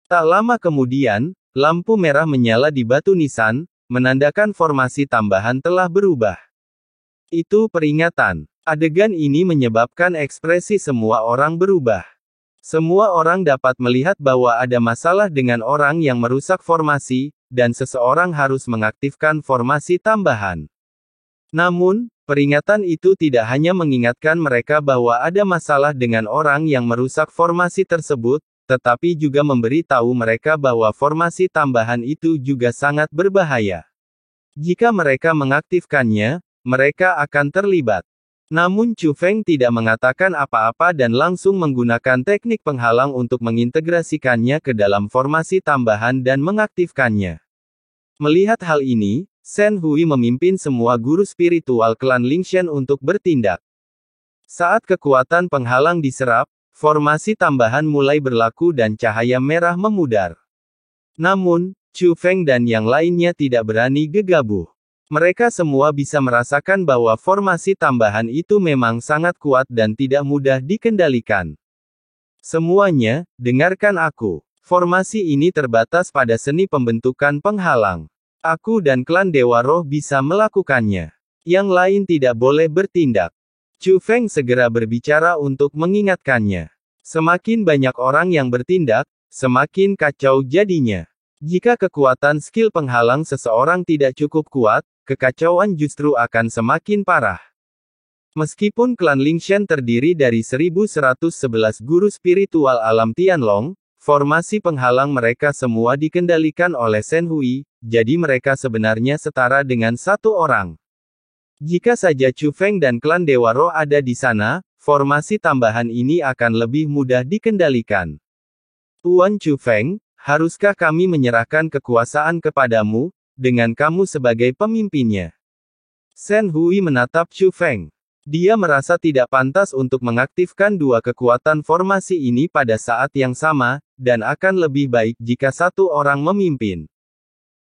Tak lama kemudian, lampu merah menyala di batu nisan, menandakan formasi tambahan telah berubah. Itu peringatan. Adegan ini menyebabkan ekspresi semua orang berubah. Semua orang dapat melihat bahwa ada masalah dengan orang yang merusak formasi, dan seseorang harus mengaktifkan formasi tambahan. Namun, peringatan itu tidak hanya mengingatkan mereka bahwa ada masalah dengan orang yang merusak formasi tersebut, tetapi juga memberi tahu mereka bahwa formasi tambahan itu juga sangat berbahaya. Jika mereka mengaktifkannya, mereka akan terlibat. Namun Chu Feng tidak mengatakan apa-apa dan langsung menggunakan teknik penghalang untuk mengintegrasikannya ke dalam formasi tambahan dan mengaktifkannya. Melihat hal ini, Shen Hui memimpin semua guru spiritual klan Lingshan untuk bertindak. Saat kekuatan penghalang diserap, formasi tambahan mulai berlaku dan cahaya merah memudar. Namun, Chu Feng dan yang lainnya tidak berani gegabah. Mereka semua bisa merasakan bahwa formasi tambahan itu memang sangat kuat dan tidak mudah dikendalikan. Semuanya, dengarkan aku. Formasi ini terbatas pada seni pembentukan penghalang. Aku dan klan Dewa Roh bisa melakukannya. Yang lain tidak boleh bertindak. Chu Feng segera berbicara untuk mengingatkannya. Semakin banyak orang yang bertindak, semakin kacau jadinya. Jika kekuatan skill penghalang seseorang tidak cukup kuat, kekacauan justru akan semakin parah. Meskipun klan Lingshan terdiri dari 1111 guru spiritual alam Tianlong, formasi penghalang mereka semua dikendalikan oleh Shen Hui, jadi mereka sebenarnya setara dengan satu orang. Jika saja Chu Feng dan klan Dewa Roh ada di sana, formasi tambahan ini akan lebih mudah dikendalikan. Tuan Chu Feng, haruskah kami menyerahkan kekuasaan kepadamu, dengan kamu sebagai pemimpinnya? Shen Hui menatap Chu Feng. Dia merasa tidak pantas untuk mengaktifkan dua kekuatan formasi ini pada saat yang sama, dan akan lebih baik jika satu orang memimpin.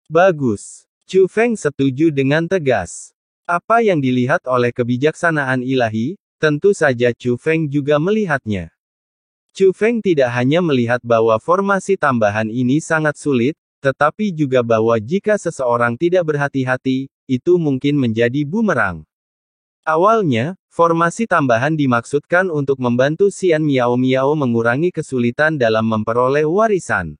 Bagus. Chu Feng setuju dengan tegas. Apa yang dilihat oleh kebijaksanaan ilahi, tentu saja Chu Feng juga melihatnya. Chu Feng tidak hanya melihat bahwa formasi tambahan ini sangat sulit, tetapi juga bahwa jika seseorang tidak berhati-hati, itu mungkin menjadi bumerang. Awalnya, formasi tambahan dimaksudkan untuk membantu Xian Miao Miao mengurangi kesulitan dalam memperoleh warisan.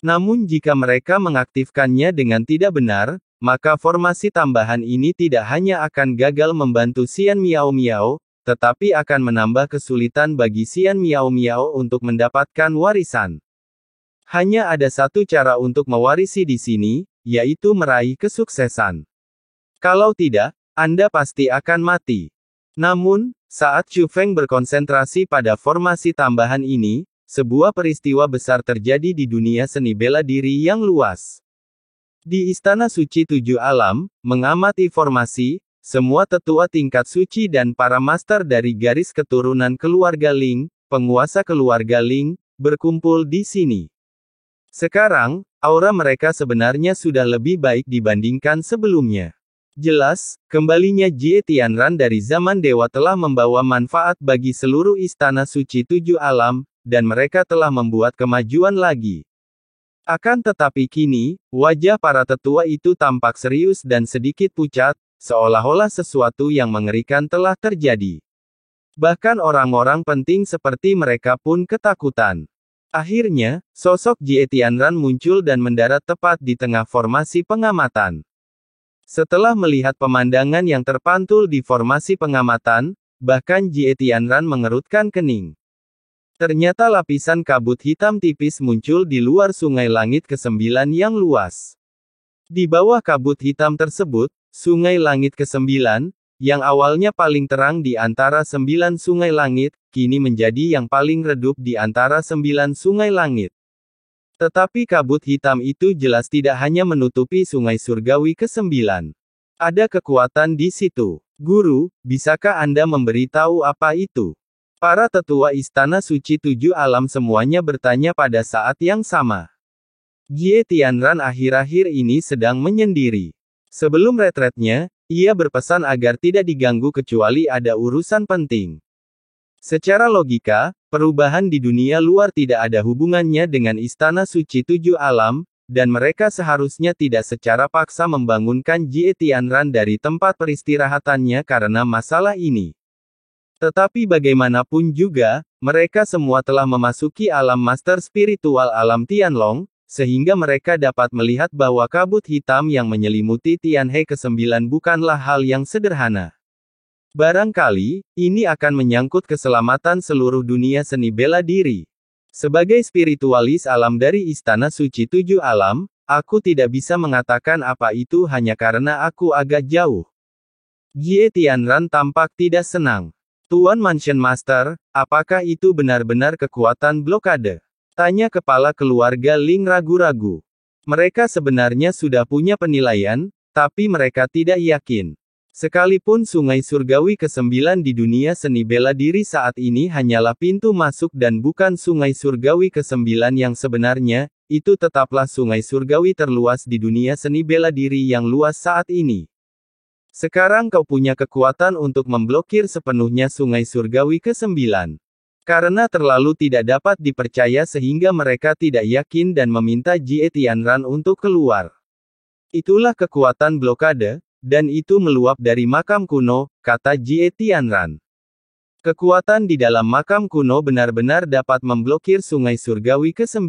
Namun jika mereka mengaktifkannya dengan tidak benar, maka formasi tambahan ini tidak hanya akan gagal membantu Xian Miao Miao, tetapi akan menambah kesulitan bagi Xian Miao Miao untuk mendapatkan warisan. Hanya ada satu cara untuk mewarisi di sini, yaitu meraih kesuksesan. Kalau tidak, Anda pasti akan mati. Namun, saat Chu Feng berkonsentrasi pada formasi tambahan ini, sebuah peristiwa besar terjadi di dunia seni bela diri yang luas. Di Istana Suci Tujuh Alam, mengamati formasi, semua tetua tingkat suci dan para master dari garis keturunan keluarga Ling, penguasa keluarga Ling, berkumpul di sini. Sekarang, aura mereka sebenarnya sudah lebih baik dibandingkan sebelumnya. Jelas, kembalinya Jie Tianran dari zaman dewa telah membawa manfaat bagi seluruh Istana Suci Tujuh Alam, dan mereka telah membuat kemajuan lagi. Akan tetapi kini, wajah para tetua itu tampak serius dan sedikit pucat, seolah-olah sesuatu yang mengerikan telah terjadi. Bahkan orang-orang penting seperti mereka pun ketakutan. Akhirnya, sosok Jie Tianran muncul dan mendarat tepat di tengah formasi pengamatan. Setelah melihat pemandangan yang terpantul di formasi pengamatan, bahkan Jie Tianran mengerutkan kening. Ternyata lapisan kabut hitam tipis muncul di luar sungai langit ke-9 yang luas. Di bawah kabut hitam tersebut, sungai langit ke-9, yang awalnya paling terang di antara 9 sungai langit, kini menjadi yang paling redup di antara 9 sungai langit. Tetapi kabut hitam itu jelas tidak hanya menutupi sungai surgawi ke-9. Ada kekuatan di situ. Guru, bisakah Anda memberitahu apa itu? Para tetua Istana Suci Tujuh Alam semuanya bertanya pada saat yang sama. Jie Tianran akhir-akhir ini sedang menyendiri. Sebelum retretnya, ia berpesan agar tidak diganggu kecuali ada urusan penting. Secara logika, perubahan di dunia luar tidak ada hubungannya dengan Istana Suci Tujuh Alam, dan mereka seharusnya tidak secara paksa membangunkan Jie Tianran dari tempat peristirahatannya karena masalah ini. Tetapi bagaimanapun juga, mereka semua telah memasuki alam master spiritual alam Tianlong, sehingga mereka dapat melihat bahwa kabut hitam yang menyelimuti Tianhe ke-9 bukanlah hal yang sederhana. Barangkali, ini akan menyangkut keselamatan seluruh dunia seni bela diri. Sebagai spiritualis alam dari Istana Suci Tujuh Alam, aku tidak bisa mengatakan apa itu hanya karena aku agak jauh. Jie Tianran tampak tidak senang. Tuan Mansion Master, apakah itu benar-benar kekuatan blokade? Tanya kepala keluarga Ling ragu-ragu. Mereka sebenarnya sudah punya penilaian, tapi mereka tidak yakin. Sekalipun Sungai Surgawi ke-9 di dunia seni bela diri saat ini hanyalah pintu masuk dan bukan Sungai Surgawi ke-9 yang sebenarnya, itu tetaplah Sungai Surgawi terluas di dunia seni bela diri yang luas saat ini. Sekarang kau punya kekuatan untuk memblokir sepenuhnya Sungai Surgawi ke-9. Karena terlalu tidak dapat dipercaya sehingga mereka tidak yakin dan meminta Jie Tianran untuk keluar. Itulah kekuatan blokade, dan itu meluap dari makam kuno, kata Jie Tianran. Kekuatan di dalam makam kuno benar-benar dapat memblokir Sungai Surgawi ke-9.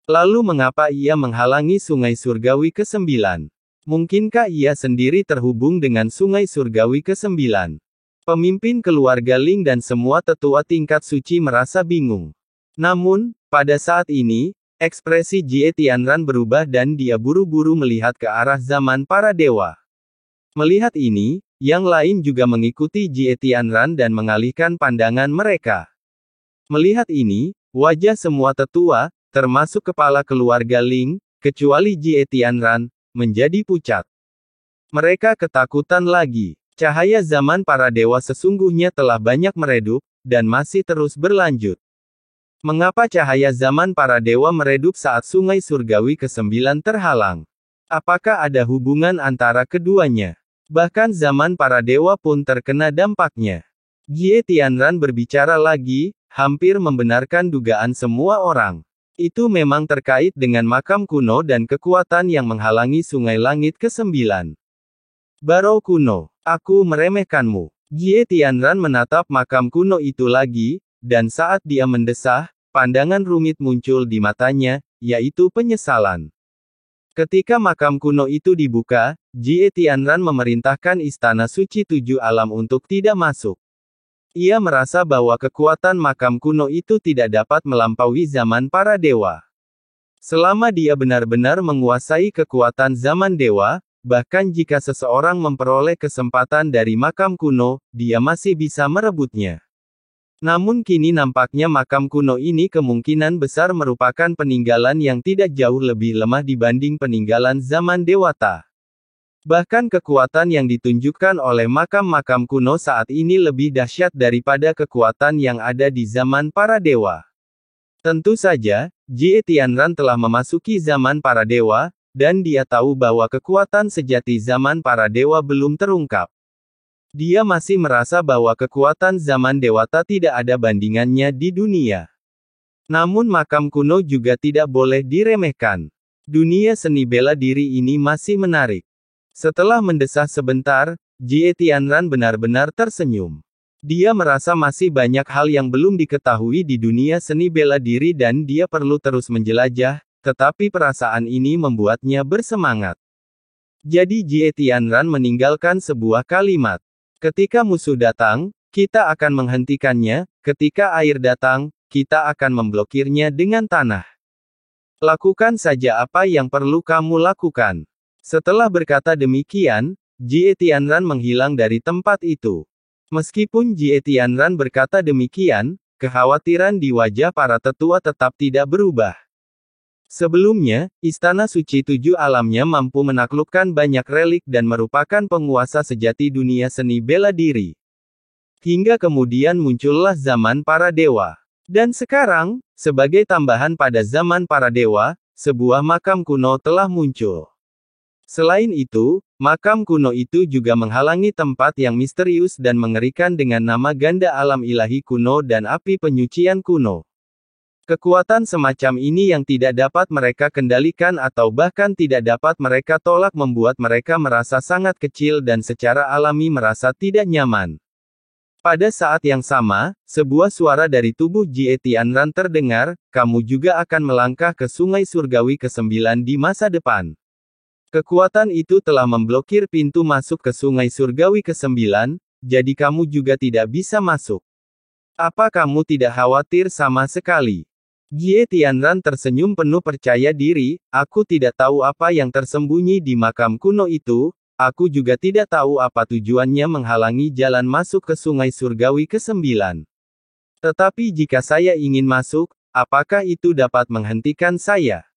Lalu mengapa ia menghalangi Sungai Surgawi ke-9? Mungkinkah ia sendiri terhubung dengan Sungai Surgawi ke-9? Pemimpin keluarga Ling dan semua tetua tingkat suci merasa bingung. Namun, pada saat ini, ekspresi Jie Tianran berubah dan dia buru-buru melihat ke arah zaman para dewa. Melihat ini, yang lain juga mengikuti Jie Tianran dan mengalihkan pandangan mereka. Melihat ini, wajah semua tetua, termasuk kepala keluarga Ling, kecuali Jie Tianran, menjadi pucat. Mereka ketakutan lagi. Cahaya zaman para dewa sesungguhnya telah banyak meredup, dan masih terus berlanjut. Mengapa cahaya zaman para dewa meredup saat Sungai Surgawi ke-9 terhalang? Apakah ada hubungan antara keduanya? Bahkan zaman para dewa pun terkena dampaknya. Jie Tianran berbicara lagi, hampir membenarkan dugaan semua orang. Itu memang terkait dengan makam kuno dan kekuatan yang menghalangi Sungai Langit ke-9. Barou kuno, aku meremehkanmu. Jie Tianran menatap makam kuno itu lagi, dan saat dia mendesah, pandangan rumit muncul di matanya, yaitu penyesalan. Ketika makam kuno itu dibuka, Jie Tianran memerintahkan Istana Suci Tujuh Alam untuk tidak masuk. Ia merasa bahwa kekuatan makam kuno itu tidak dapat melampaui zaman para dewa. Selama dia benar-benar menguasai kekuatan zaman dewa, bahkan jika seseorang memperoleh kesempatan dari makam kuno, dia masih bisa merebutnya. Namun kini nampaknya makam kuno ini kemungkinan besar merupakan peninggalan yang tidak jauh lebih lemah dibanding peninggalan zaman dewata. Bahkan kekuatan yang ditunjukkan oleh makam-makam kuno saat ini lebih dahsyat daripada kekuatan yang ada di zaman para dewa. Tentu saja, Jie Tianran telah memasuki zaman para dewa, dan dia tahu bahwa kekuatan sejati zaman para dewa belum terungkap. Dia masih merasa bahwa kekuatan zaman dewata tidak ada bandingannya di dunia. Namun makam kuno juga tidak boleh diremehkan. Dunia seni bela diri ini masih menarik. Setelah mendesah sebentar, Jie Tianran benar-benar tersenyum. Dia merasa masih banyak hal yang belum diketahui di dunia seni bela diri dan dia perlu terus menjelajah, tetapi perasaan ini membuatnya bersemangat. Jadi Jie Tianran meninggalkan sebuah kalimat. Ketika musuh datang, kita akan menghentikannya, ketika air datang, kita akan memblokirnya dengan tanah. Lakukan saja apa yang perlu kamu lakukan. Setelah berkata demikian, Jie Tianran menghilang dari tempat itu. Meskipun Jie Tianran berkata demikian, kekhawatiran di wajah para tetua tetap tidak berubah. Sebelumnya, Istana Suci Tujuh Alamnya mampu menaklukkan banyak relik dan merupakan penguasa sejati dunia seni bela diri. Hingga kemudian muncullah zaman para dewa. Dan sekarang, sebagai tambahan pada zaman para dewa, sebuah makam kuno telah muncul. Selain itu, makam kuno itu juga menghalangi tempat yang misterius dan mengerikan dengan nama ganda alam ilahi kuno dan api penyucian kuno. Kekuatan semacam ini yang tidak dapat mereka kendalikan atau bahkan tidak dapat mereka tolak membuat mereka merasa sangat kecil dan secara alami merasa tidak nyaman. Pada saat yang sama, sebuah suara dari tubuh Jie Tianran terdengar, kamu juga akan melangkah ke sungai surgawi ke-9 di masa depan. Kekuatan itu telah memblokir pintu masuk ke sungai surgawi ke-9, jadi kamu juga tidak bisa masuk. Apa kamu tidak khawatir sama sekali? Jie Tianran tersenyum penuh percaya diri, aku tidak tahu apa yang tersembunyi di makam kuno itu, aku juga tidak tahu apa tujuannya menghalangi jalan masuk ke sungai surgawi ke-9. Tetapi jika saya ingin masuk, apakah itu dapat menghentikan saya?